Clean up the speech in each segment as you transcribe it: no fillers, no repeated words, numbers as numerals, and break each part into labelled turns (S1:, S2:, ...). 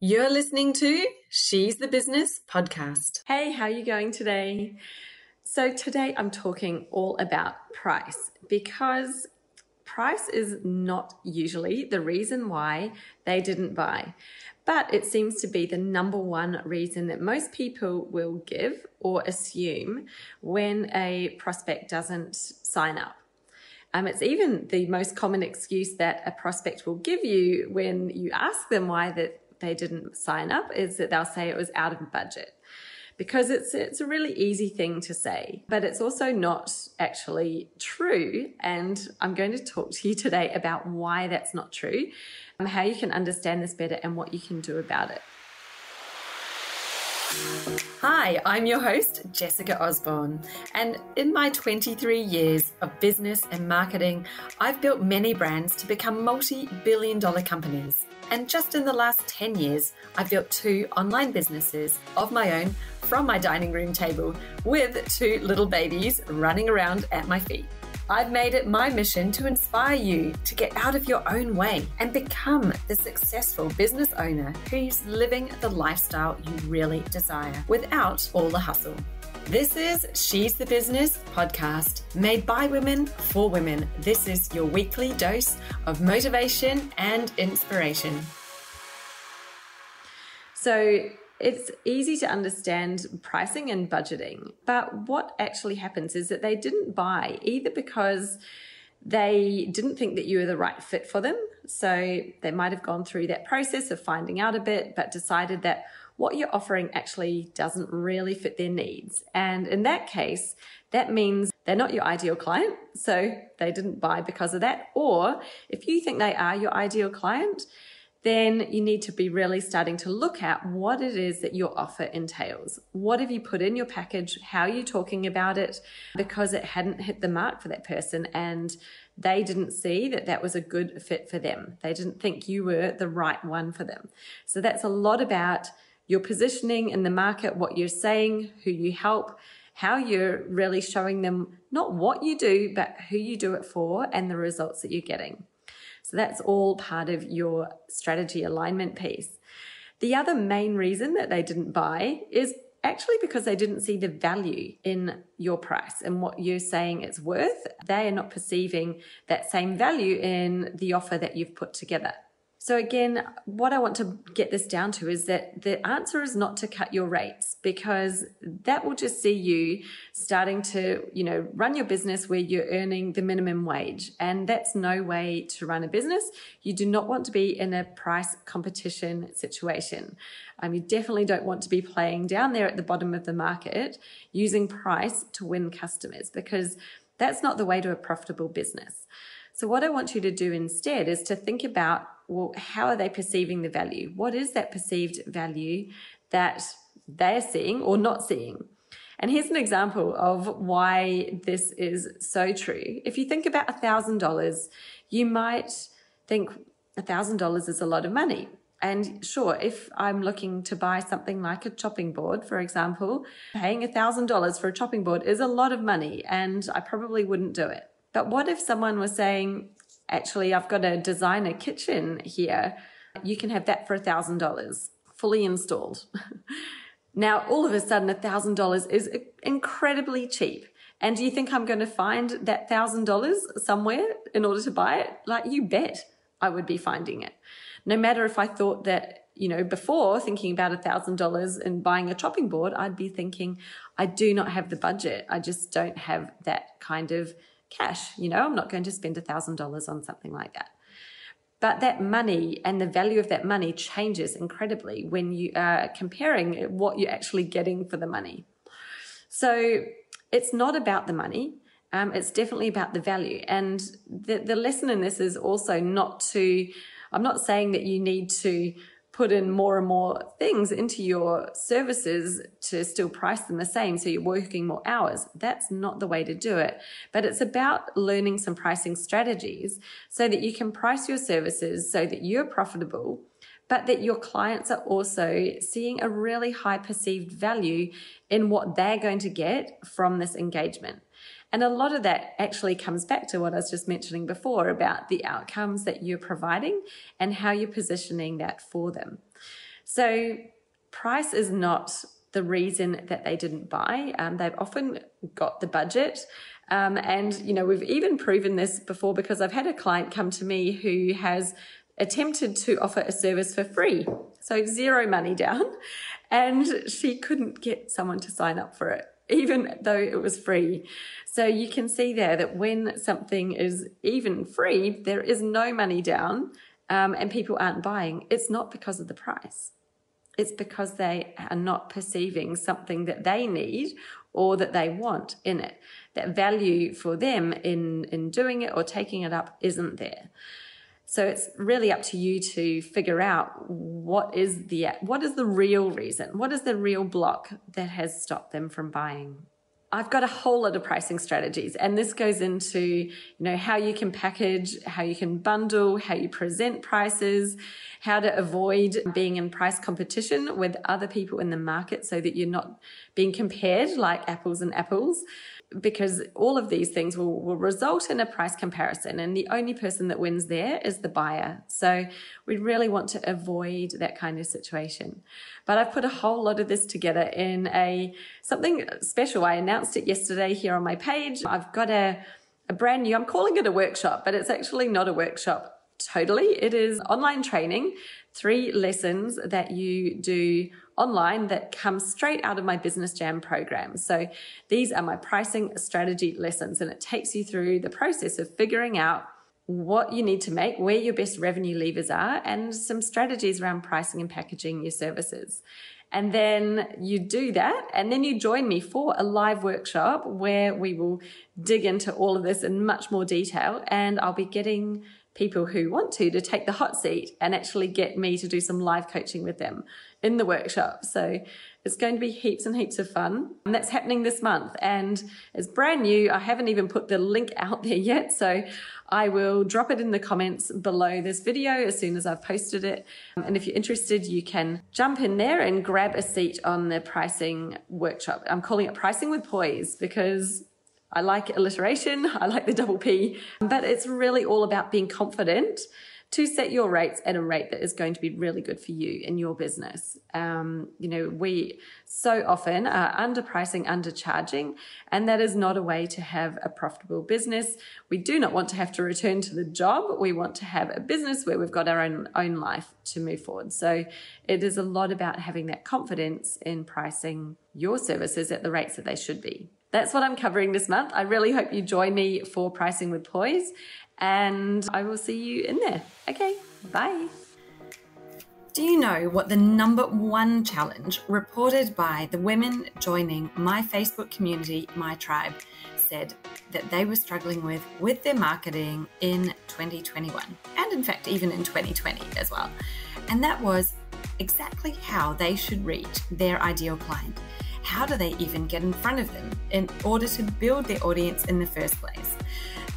S1: You're listening to She's the Business podcast.
S2: Hey, how are you going today? So today I'm talking all about price because price is not usually the reason why they didn't buy, but it seems to be the number one reason that most people will give or assume when a prospect doesn't sign up. It's even the most common excuse that a prospect will give you when you ask them why they didn't sign up is that they'll say it was out of budget, because it's a really easy thing to say, but it's also not actually true. And I'm going to talk to you today about why that's not true, how you can understand this better and what you can do about it.
S1: Hi, I'm your host, Jessica Osborne, and in my 23 years of business and marketing, I've built many brands to become multi-billion-dollar companies. And just in the last 10 years, I've built 2 online businesses of my own from my dining room table with 2 little babies running around at my feet. I've made it my mission to inspire you to get out of your own way and become the successful business owner who's living the lifestyle you really desire without all the hustle. This is She's the Business podcast, made by women for women. This is your weekly dose of motivation and inspiration.
S2: So it's easy to understand pricing and budgeting, but what actually happens is that they didn't buy either because they didn't think that you were the right fit for them. So they might have gone through that process of finding out a bit, but decided that what you're offering actually doesn't really fit their needs. And in that case, that means they're not your ideal client. So they didn't buy because of that. Or if you think they are your ideal client, then you need to be really starting to look at what it is that your offer entails. What have you put in your package? How are you talking about it? Because it hadn't hit the mark for that person and they didn't see that that was a good fit for them. They didn't think you were the right one for them. So that's a lot about your positioning in the market, what you're saying, who you help, how you're really showing them not what you do, but who you do it for and the results that you're getting. So that's all part of your strategy alignment piece. The other main reason that they didn't buy is actually because they didn't see the value in your price and what you're saying it's worth. They are not perceiving that same value in the offer that you've put together. So again, what I want to get this down to is that the answer is not to cut your rates, because that will just see you starting to, run your business where you're earning the minimum wage. And that's no way to run a business. You do not want to be in a price competition situation. You definitely don't want to be playing down there at the bottom of the market using price to win customers, because that's not the way to a profitable business. So what I want you to do instead is to think about, well, how are they perceiving the value? What is that perceived value that they're seeing or not seeing? And here's an example of why this is so true. If you think about $1,000, you might think $1,000 is a lot of money. And sure, if I'm looking to buy something like a chopping board, for example, paying $1,000 for a chopping board is a lot of money and I probably wouldn't do it. But what if someone was saying, actually, I've got a designer kitchen here. You can have that for $1,000, fully installed. Now, all of a sudden, $1,000 is incredibly cheap. And do you think I'm going to find that $1,000 somewhere in order to buy it? Like, you bet I would be finding it. No matter if I thought that, before thinking about $1,000 and buying a chopping board, I'd be thinking, I do not have the budget. I just don't have that kind of cash. I'm not going to spend $1,000 on something like that. But that money and the value of that money changes incredibly when you are comparing what you're actually getting for the money. So it's not about the money. It's definitely about the value. And the lesson in this is also I'm not saying that you need to put in more and more things into your services to still price them the same so you're working more hours. That's not the way to do it. But it's about learning some pricing strategies so that you can price your services so that you're profitable, but that your clients are also seeing a really high perceived value in what they're going to get from this engagement. And a lot of that actually comes back to what I was just mentioning before about the outcomes that you're providing and how you're positioning that for them. So price is not the reason that they didn't buy. They've often got the budget. And, you know, we've even proven this before because I've had a client come to me who has attempted to offer a service for free. So 0 money down. And she couldn't get someone to sign up for it, even though it was free. So you can see there that when something is even free, there is no money down, and people aren't buying. It's not because of the price. It's because they are not perceiving something that they need or that they want in it. That value for them in doing it or taking it up isn't there. So it's really up to you to figure out what is the real reason, what is the real block that has stopped them from buying. I've got a whole lot of pricing strategies, and this goes into, you know, how you can package, how you can bundle, how you present prices, how to avoid being in price competition with other people in the market so that you're not being compared like apples and apples, because all of these things will result in a price comparison, and the only person that wins there is the buyer. So we really want to avoid that kind of situation. But I've put a whole lot of this together in something special. I announced it yesterday here on my page. I've got a brand new, I'm calling it a workshop, but it's actually not a workshop totally. It is online training, 3 lessons that you do online that come straight out of my Business Jam program. So these are my pricing strategy lessons, and it takes you through the process of figuring out what you need to make, where your best revenue levers are, and some strategies around pricing and packaging your services. And then you do that, and then you join me for a live workshop where we will dig into all of this in much more detail, and I'll be getting people who want to take the hot seat and actually get me to do some live coaching with them in the workshop. So it's going to be heaps and heaps of fun. And that's happening this month, and it's brand new. I haven't even put the link out there yet, so I will drop it in the comments below this video as soon as I've posted it. And if you're interested, you can jump in there and grab a seat on the pricing workshop. I'm calling it Pricing with Poise because I like alliteration, I like the double P, but it's really all about being confident to set your rates at a rate that is going to be really good for you in your business. You know, we so often are underpricing, undercharging, and that is not a way to have a profitable business. We do not want to have to return to the job. We want to have a business where we've got our own life to move forward. So it is a lot about having that confidence in pricing your services at the rates that they should be. That's what I'm covering this month. I really hope you join me for Pricing with Poise, and I will see you in there. Okay, bye.
S1: Do you know what the #1 challenge reported by the women joining my Facebook community, My Tribe, said that they were struggling with their marketing in 2021, and in fact even in 2020 as well? And that was exactly how they should reach their ideal client. How do they even get in front of them in order to build their audience in the first place?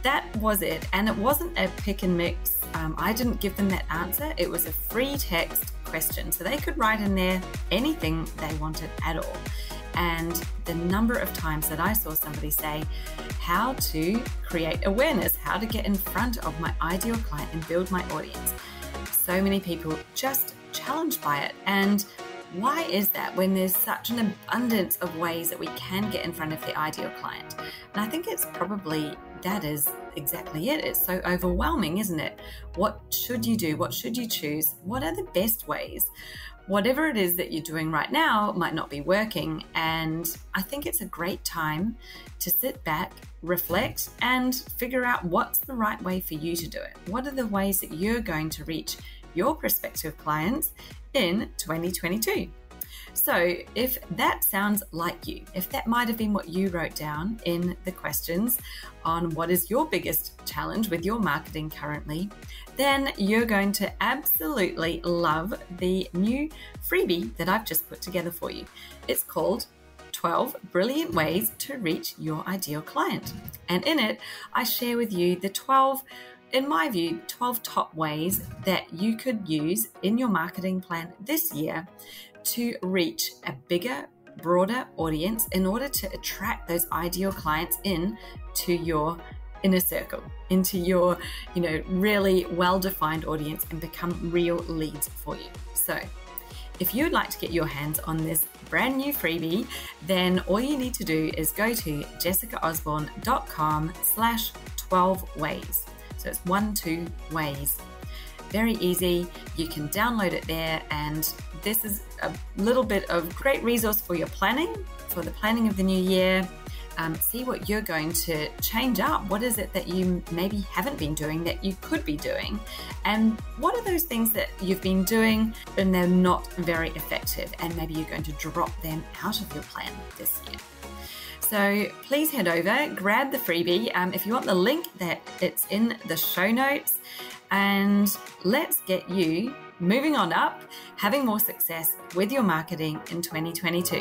S1: That was it. And it wasn't a pick and mix. I didn't give them that answer. It was a free text question. So they could write in there anything they wanted at all. And the number of times that I saw somebody say, how to create awareness, how to get in front of my ideal client and build my audience. So many people just challenged by it. And why is that when there's such an abundance of ways that we can get in front of the ideal client? And I think it's probably that is exactly it. It's so overwhelming, isn't it? What should you do? What should you choose? What are the best ways? Whatever it is that you're doing right now might not be working. And I think it's a great time to sit back, reflect, and figure out what's the right way for you to do it. What are the ways that you're going to reach your prospective clients in 2022? So if that sounds like you, if that might have been what you wrote down in the questions on what is your biggest challenge with your marketing currently, then you're going to absolutely love the new freebie that I've just put together for you. It's called 12 Brilliant Ways to Reach Your Ideal Client. And in it, I share with you the 12, in my view, 12 top ways that you could use in your marketing plan this year to reach a bigger, broader audience in order to attract those ideal clients in to your inner circle, into your, really well-defined audience and become real leads for you. So If you'd like to get your hands on this brand new freebie, then all you need to do is go to jessicaosborne.com/12 ways. So it's 12 ways. Very easy. You can download it there, and this is a little bit of great resource for your planning, for the planning of the new year. See what you're going to change up. What is it that you maybe haven't been doing that you could be doing? And what are those things that you've been doing and they're not very effective, and maybe you're going to drop them out of your plan this year? So please head over, grab the freebie. If you want the link, that it's in the show notes, and let's get you moving on up, having more success with your marketing in 2022.